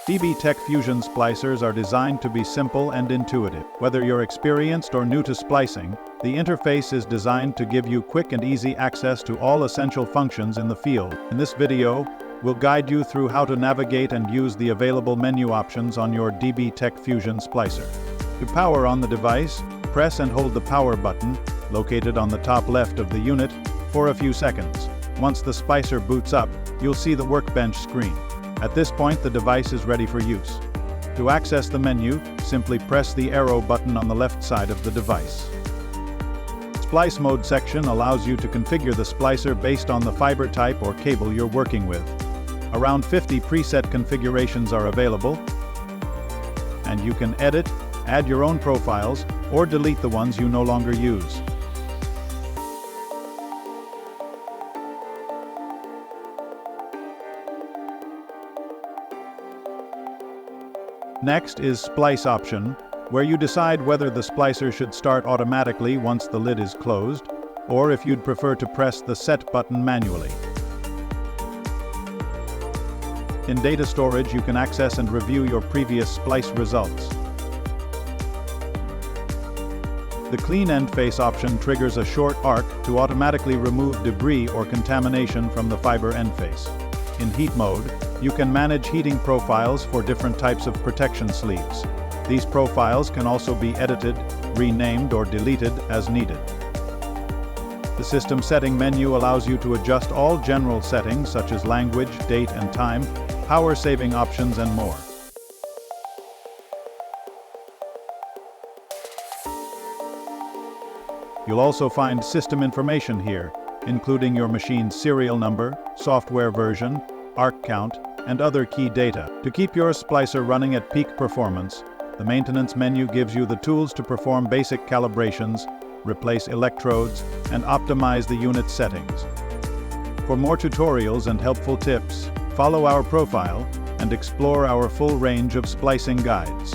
DBTek Fusion splicers are designed to be simple and intuitive. Whether you're experienced or new to splicing, the interface is designed to give you quick and easy access to all essential functions in the field. In this video, we'll guide you through how to navigate and use the available menu options on your DBTek Fusion splicer. To power on the device, press and hold the power button, located on the top left of the unit, for a few seconds. Once the splicer boots up, you'll see the workbench screen. At this point, the device is ready for use. To access the menu, simply press the arrow button on the left side of the device. Splice mode section allows you to configure the splicer based on the fiber type or cable you're working with. Around 50 preset configurations are available, and you can edit, add your own profiles, or delete the ones you no longer use. Next is Splice option, where you decide whether the splicer should start automatically once the lid is closed, or if you'd prefer to press the Set button manually. In data storage, you can access and review your previous splice results. The Clean End Face option triggers a short arc to automatically remove debris or contamination from the fiber end face. In heat mode, you can manage heating profiles for different types of protection sleeves. These profiles can also be edited, renamed, or deleted as needed. The System Setting menu allows you to adjust all general settings such as language, date and time, power saving options, and more. You'll also find system information here, including your machine's serial number, software version, arc count, and other key data. To keep your splicer running at peak performance, the maintenance menu gives you the tools to perform basic calibrations, replace electrodes, and optimize the unit settings. For more tutorials and helpful tips, follow our profile and explore our full range of splicing guides.